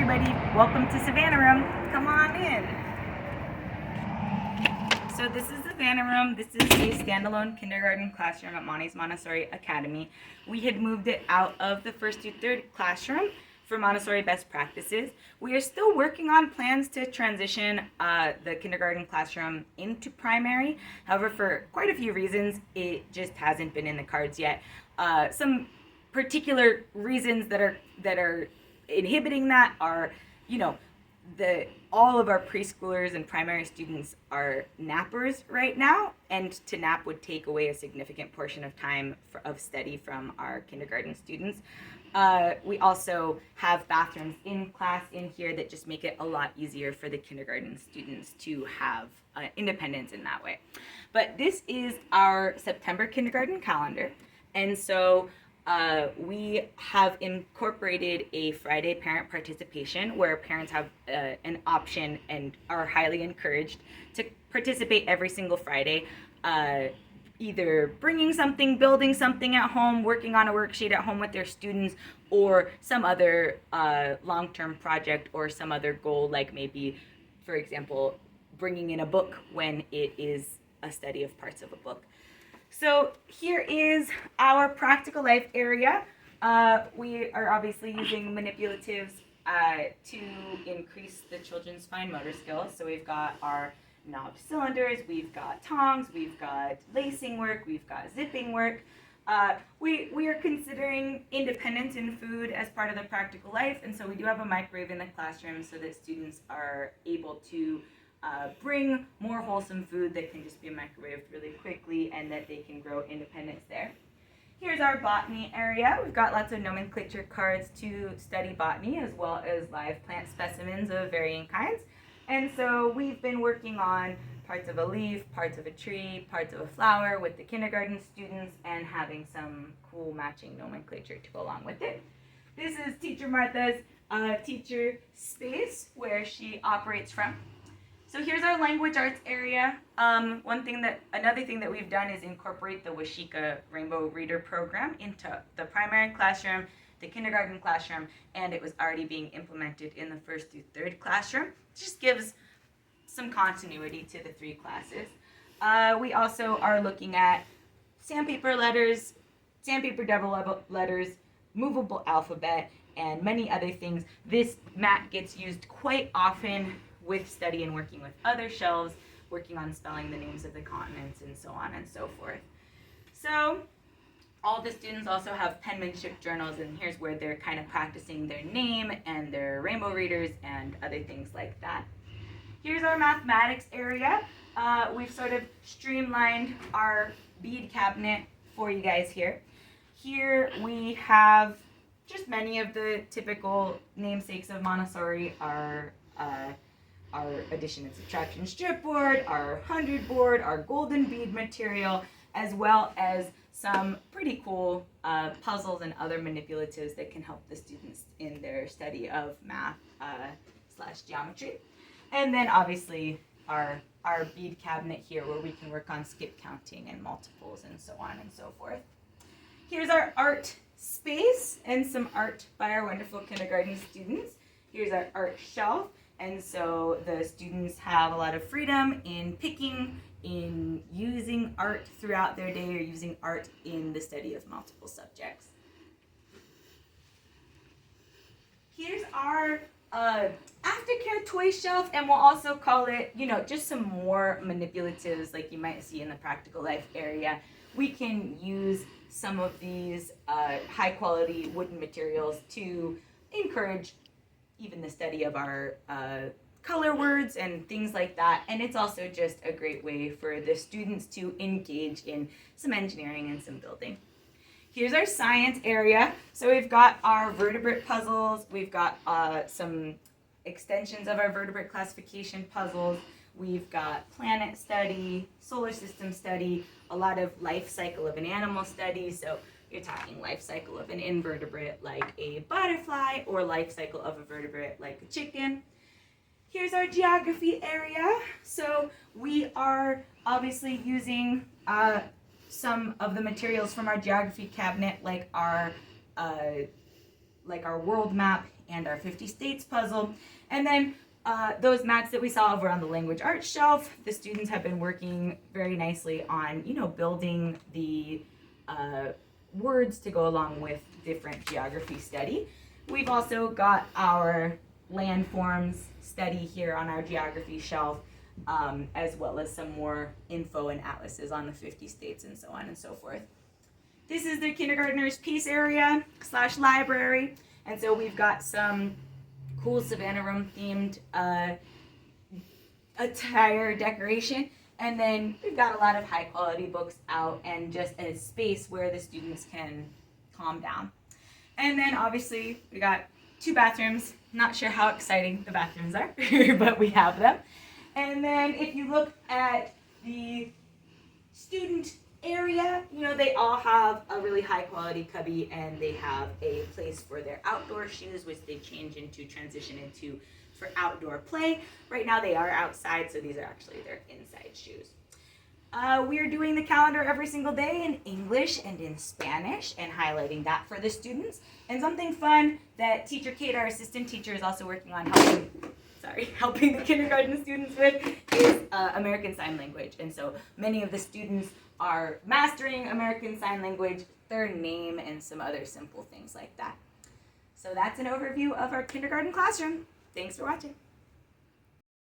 everybody, welcome to Savannah Room. Come on in. So this is Savannah Room. This is a standalone kindergarten classroom at Monty's Montessori Academy. We had moved it out of the first through third classroom for Montessori best practices. We are still working on plans to transition the kindergarten classroom into primary. However, for quite a few reasons, it just hasn't been in the cards yet. Some particular reasons that are inhibiting that are, all of our preschoolers and primary students are nappers right now, and to nap would take away a significant portion of time of study from our kindergarten students. We also have bathrooms in class in here that just make it a lot easier for the kindergarten students to have independence in that way. But this is our September kindergarten calendar, and so we have incorporated a Friday parent participation where parents have an option and are highly encouraged to participate every single Friday, either bringing something, building something at home, working on a worksheet at home with their students, or some other long-term project or some other goal, like maybe, for example, bringing in a book when it is a study of parts of a book. So here is our practical life area. We are obviously using manipulatives to increase the children's fine motor skills. So we've got our knobbed cylinders, we've got tongs, we've got lacing work, we've got zipping work. We are considering independence in food as part of the practical life, and so we do have a microwave in the classroom so that students are able to bring more wholesome food that can just be microwaved really quickly and that they can grow independence there. Here's our botany area. We've got lots of nomenclature cards to study botany as well as live plant specimens of varying kinds. And so we've been working on parts of a leaf, parts of a tree, parts of a flower with the kindergarten students and having some cool matching nomenclature to go along with it. This is Teacher Martha's teacher space where she operates from. So here's our language arts area. Another thing that we've done is incorporate the Washika Rainbow Reader program into the primary classroom, the kindergarten classroom, and it was already being implemented in the first through third classroom. It just gives some continuity to the three classes. We also are looking at sandpaper letters, sandpaper double letters, movable alphabet, and many other things. This mat gets used quite often with study and working with other shelves, working on spelling the names of the continents and so on and so forth. So all the students also have penmanship journals, and here's where they're kind of practicing their name and their rainbow readers and other things like that. Here's our mathematics area. We've sort of streamlined our bead cabinet for you guys here. Here we have just many of the typical namesakes of Montessori, our addition and subtraction strip board, our 100 board, our golden bead material, as well as some pretty cool puzzles and other manipulatives that can help the students in their study of math / geometry. And then obviously our bead cabinet here where we can work on skip counting and multiples and so on and so forth. Here's our art space and some art by our wonderful kindergarten students. Here's our art shelf. And so the students have a lot of freedom in picking, in using art throughout their day, or using art in the study of multiple subjects. Here's our aftercare toy shelf, and we'll also call it, just some more manipulatives like you might see in the practical life area. We can use some of these high quality wooden materials to encourage even the study of our color words and things like that. And it's also just a great way for the students to engage in some engineering and some building. Here's our science area. So we've got our vertebrate puzzles. We've got some extensions of our vertebrate classification puzzles. We've got planet study, solar system study, a lot of life cycle of an animal study. So you're talking life cycle of an invertebrate like a butterfly, or life cycle of a vertebrate like a chicken. Here's our geography area. So we are obviously using some of the materials from our geography cabinet, like our world map and our 50 states puzzle. And then those mats that we saw over on the language arts shelf, the students have been working very nicely on, building the words to go along with different geography study. We've also got our landforms study here on our geography shelf, as well as some more info and atlases on the 50 states and so on and so forth. This is the kindergartner's peace area / library, and so we've got some cool Savannah room themed attire decoration, and then we've got a lot of high quality books out and just a space where the students can calm down. And then obviously we got 2 bathrooms. Not sure how exciting the bathrooms are, but we have them. And then if you look at the student area, they all have a really high quality cubby, and they have a place for their outdoor shoes, which they transition into for outdoor play. Right now they are outside, so these are actually their inside shoes. We are doing the calendar every single day in English and in Spanish, and highlighting that for the students. And something fun that Teacher Kate, our assistant teacher, is also working on helping the kindergarten students with is American Sign Language. And so many of the students are mastering American Sign Language, their name, and some other simple things like that. So that's an overview of our kindergarten classroom. Thanks for watching.